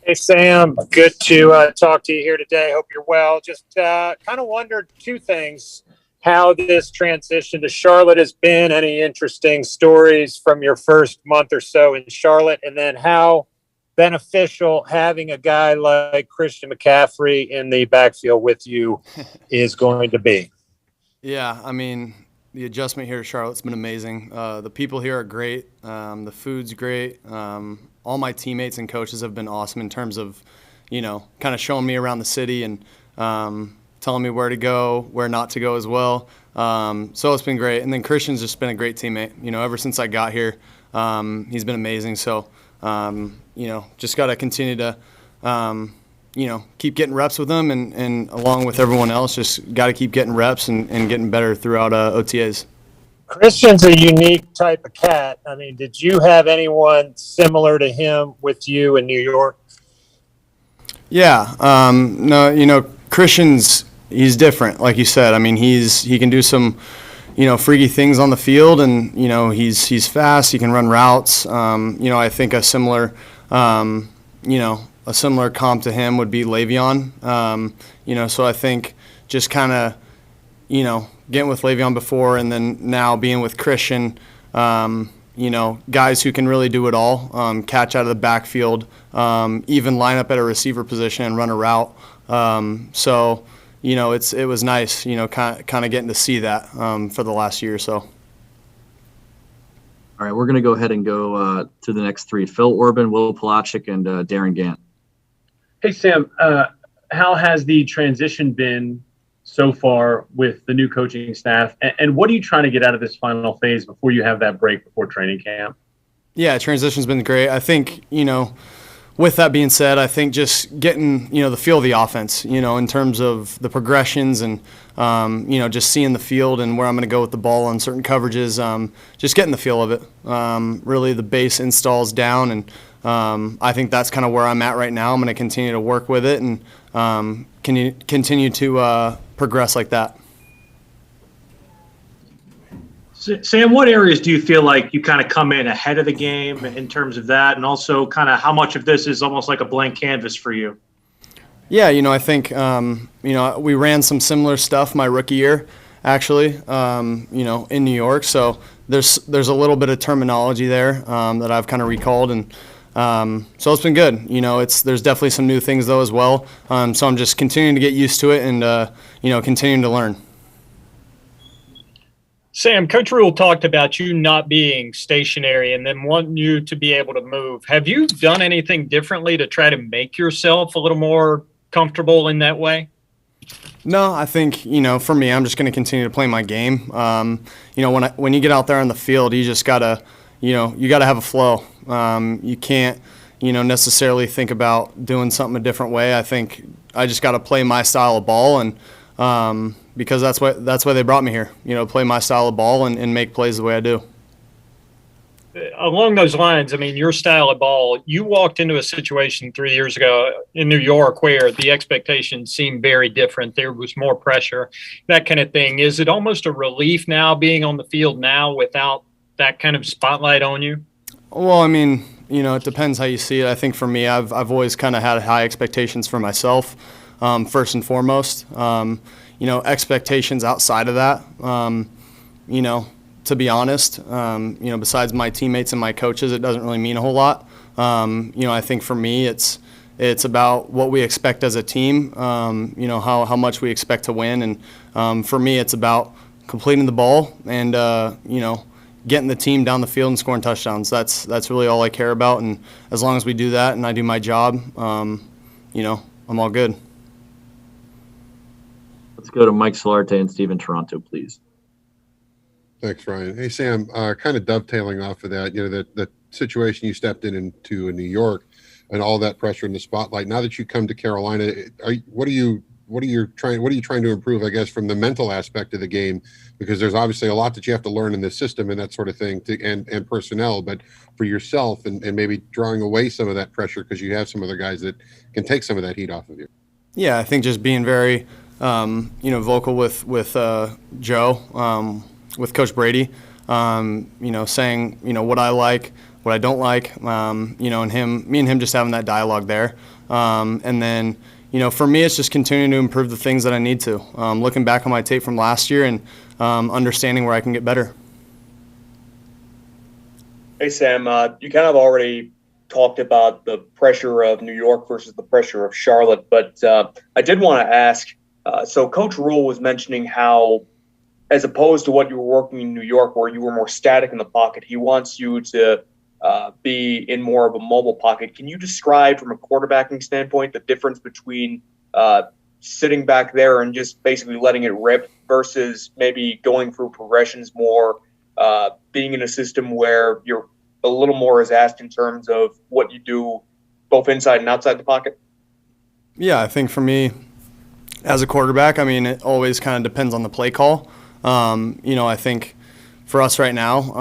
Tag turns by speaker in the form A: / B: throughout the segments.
A: Hey, Sam. Good to talk to you here today. Hope you're well. Just kind of wondered two things. How this transition to Charlotte has been, any interesting stories from your first month or so in Charlotte, and then how beneficial having a guy like Christian McCaffrey in the backfield with you is going to be.
B: Yeah, I mean, the adjustment here to Charlotte's been amazing. The people here are great. The food's great. All my teammates and coaches have been awesome in terms of, kind of showing me around the city and telling me where to go, where not to go as well. So it's been great. And then Christian's just been a great teammate. Ever since I got here, he's been amazing. So, just got to continue to, keep getting reps with him and along with everyone else, just got to keep getting reps and getting better throughout OTAs.
A: Christian's a unique type of cat. I mean, did you have anyone similar to him with you in New York?
B: Yeah. No, he's different, like you said. I mean, he can do some, freaky things on the field, and he's fast. He can run routes. I think a similar comp to him would be Le'Veon. So I think just kind of, getting with Le'Veon before, and then now being with Christian. Guys who can really do it all, catch out of the backfield, even line up at a receiver position and run a route. It was nice, kind of getting to see that for the last year or so.
C: All right, we're going to go ahead and go to the next three. Phil Orban, Will Palachik, and Darren Gant.
D: Hey, Sam, how has the transition been so far with the new coaching staff? And what are you trying to get out of this final phase before you have that break before training camp?
B: Yeah, transition's been great. I think, with that being said, I think just getting, the feel of the offense, in terms of the progressions and, just seeing the field and where I'm going to go with the ball on certain coverages, just getting the feel of it. Really the base installs down, and I think that's kind of where I'm at right now. I'm going to continue to work with it and continue to progress like that.
E: Sam, what areas do you feel like you kind of come in ahead of the game in terms of that, and also kind of how much of this is almost like a blank canvas for you?
B: Yeah, I think, we ran some similar stuff my rookie year, actually, in New York. So there's a little bit of terminology there that I've kind of recalled, and so it's been good. There's definitely some new things though as well. So I'm just continuing to get used to it and continuing to learn.
F: Sam, Coach Rule talked about you not being stationary and then wanting you to be able to move. Have you done anything differently to try to make yourself a little more comfortable in that way?
B: No, I think, for me, I'm just going to continue to play my game. When you get out there on the field, you just got to, you got to have a flow. You can't, necessarily think about doing something a different way. I think I just got to play my style of ball, and because that's why they brought me here, play my style of ball and make plays the way I do.
F: Along those lines, I mean, your style of ball, you walked into a situation 3 years ago in New York where the expectations seemed very different. There was more pressure, that kind of thing. Is it almost a relief now being on the field now without that kind of spotlight on you?
B: Well, I mean, it depends how you see it. I think for me, I've always kind of had high expectations for myself, first and foremost. Expectations outside of that, to be honest, besides my teammates and my coaches, it doesn't really mean a whole lot. I think for me, it's about what we expect as a team, how much we expect to win. And for me, it's about completing the ball and, getting the team down the field and scoring touchdowns. That's really all I care about. And as long as we do that and I do my job, I'm all good.
C: Let's go to Mike Solarte and Steven Toronto, please.
G: Thanks, Ryan. Hey, Sam, kind of dovetailing off of that, the situation you stepped into in New York and all that pressure in the spotlight. Now that you come to Carolina, what are you trying to improve, I guess, from the mental aspect of the game? Because there's obviously a lot that you have to learn in the system and that sort of thing, and personnel, but for yourself and maybe drawing away some of that pressure because you have some other guys that can take some of that heat off of you.
B: Yeah, I think just being very, vocal with Joe, with Coach Brady, saying, what I like, what I don't like, and me and him just having that dialogue there. And then, for me, it's just continuing to improve the things that I need to. Looking back on my tape from last year and understanding where I can get better.
H: Hey, Sam, you kind of already talked about the pressure of New York versus the pressure of Charlotte, but I did want to ask, so Coach Rule was mentioning how, as opposed to what you were working in New York where you were more static in the pocket, he wants you to be in more of a mobile pocket. Can you describe from a quarterbacking standpoint the difference between sitting back there and just basically letting it rip versus maybe going through progressions more, being in a system where you're a little more is asked in terms of what you do both inside and outside the pocket?
B: Yeah, I think for me as a quarterback, it always kind of depends on the play call. I think for us right now,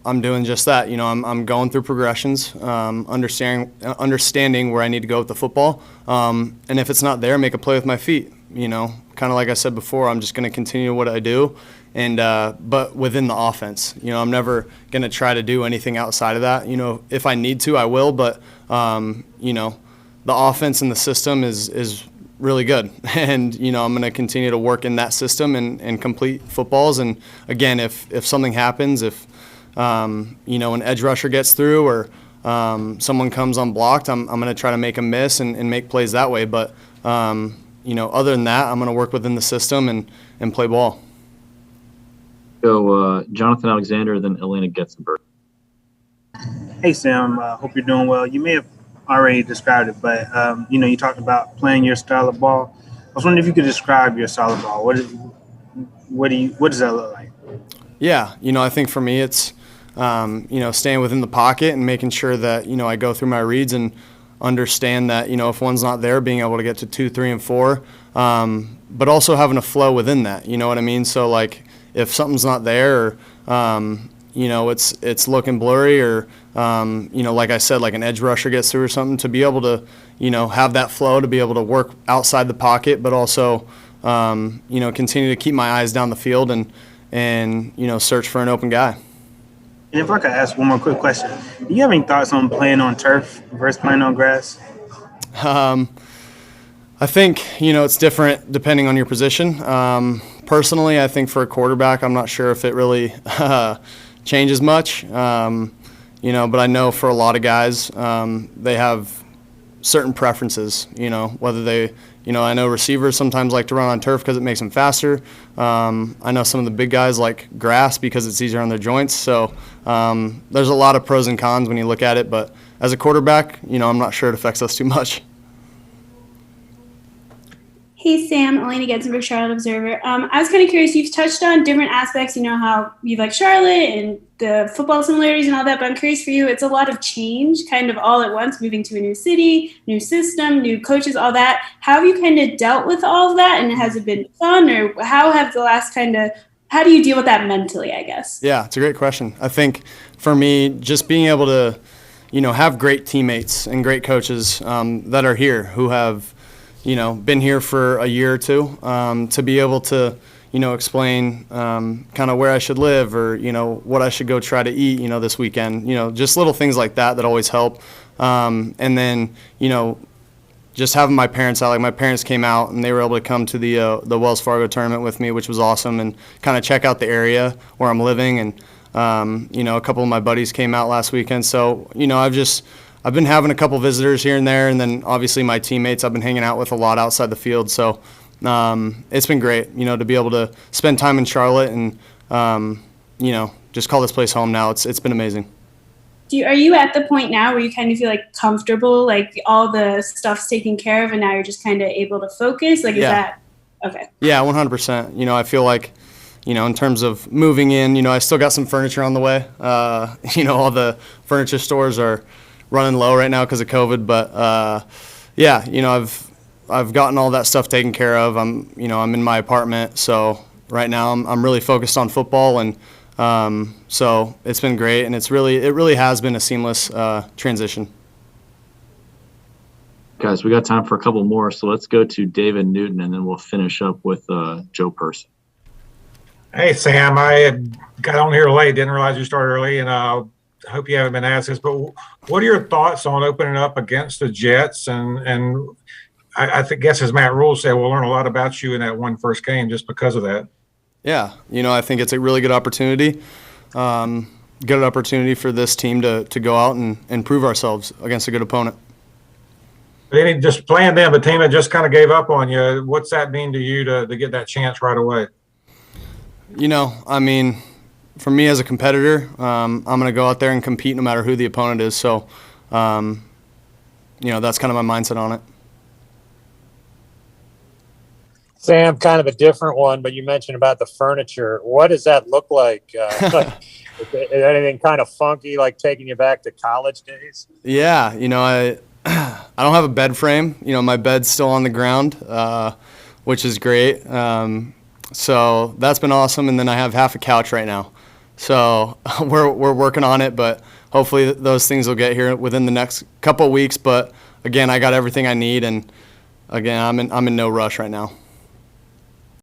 B: I'm doing just that. I'm going through progressions, understanding where I need to go with the football. And if it's not there, make a play with my feet. Kind of like I said before, I'm just going to continue what I do. And but within the offense, I'm never going to try to do anything outside of that. If I need to, I will. But the offense and the system is really good, and I'm going to continue to work in that system and complete footballs. And again, if something happens, if an edge rusher gets through or someone comes unblocked, I'm going to try to make a miss and make plays that way. But other than that, I'm going to work within the system and play ball.
C: So Jonathan Alexander, then Elena Getzenberg.
I: Hey, Sam. Hope you're doing well. You may have already described it, but, you talked about playing your style of ball. I was wondering if you could describe your style of ball. What does that look like?
B: Yeah, I think for me it's, staying within the pocket and making sure that, I go through my reads and understand that, if one's not there, being able to get to 2, 3, and 4, but also having a flow within that. You know what I mean? So, like, if something's not there or, it's looking blurry or, like I said, like an edge rusher gets through or something, to be able to, have that flow, to be able to work outside the pocket, but also, continue to keep my eyes down the field and search for an open guy.
I: And if I could ask one more quick question, do you have any thoughts on playing on turf versus playing on grass?
B: I think, it's different depending on your position. Personally, I think for a quarterback, I'm not sure if it really changes much. But I know for a lot of guys, they have certain preferences, whether they, I know receivers sometimes like to run on turf because it makes them faster. I know some of the big guys like grass because it's easier on their joints. So there's a lot of pros and cons when you look at it. But as a quarterback, I'm not sure it affects us too much.
J: Hey, Sam, Elena Getzenberg, Charlotte Observer. I was kind of curious, you've touched on different aspects, how you like Charlotte and the football similarities and all that, but I'm curious for you, it's a lot of change kind of all at once, moving to a new city, new system, new coaches, all that. How have you kind of dealt with all of that, and has it been fun, or how do you deal with that mentally, I guess? Yeah,
B: it's a great question. I think for me, just being able to, have great teammates and great coaches that are here who have been here for a year or two, to be able to, explain kind of where I should live or, what I should go try to eat, this weekend, just little things like that always help. And then, just having my parents out, like my parents came out and they were able to come to the Wells Fargo tournament with me, which was awesome, and kind of check out the area where I'm living. And, a couple of my buddies came out last weekend. So, I've been having a couple visitors here and there, and then obviously my teammates I've been hanging out with a lot outside the field. So it's been great, to be able to spend time in Charlotte and, just call this place home now. It's been amazing.
J: Are you at the point now where you kind of feel like comfortable, like all the stuff's taken care of and now you're just kind of able to focus? Like, is that okay? Yeah,
B: 100%. I feel like, in terms of moving in, I still got some furniture on the way. All the furniture stores are running low right now because of COVID, but I've gotten all that stuff taken care of. I'm in my apartment, so right now I'm really focused on football, and so it's been great, and it really has been a seamless transition.
C: Guys, we got time for a couple more, so let's go to David Newton, and then we'll finish up with Joe Person.
K: Hey, Sam, I got on here late, didn't realize you started early, and I hope you haven't been asked this, but what are your thoughts on opening up against the Jets? And I guess as Matt Rule said, we'll learn a lot about you in that first game just because of that.
B: Yeah, I think it's a really good opportunity. Good opportunity for this team to go out and prove ourselves against a good opponent.
K: But just playing them, a team that just kind of gave up on you, what's that mean to you to get that chance right away?
B: I mean, for me as a competitor, I'm going to go out there and compete no matter who the opponent is. So, that's kind of my mindset on it.
A: Sam, kind of a different one, but you mentioned about the furniture. What does that look like? Is anything kind of funky, like taking you back to college days?
B: Yeah, I don't have a bed frame. My bed's still on the ground, which is great. So that's been awesome. And then I have half a couch right now. So we're working on it, but hopefully those things will get here within the next couple of weeks. But again, I got everything I need, and again, I'm in no rush right now.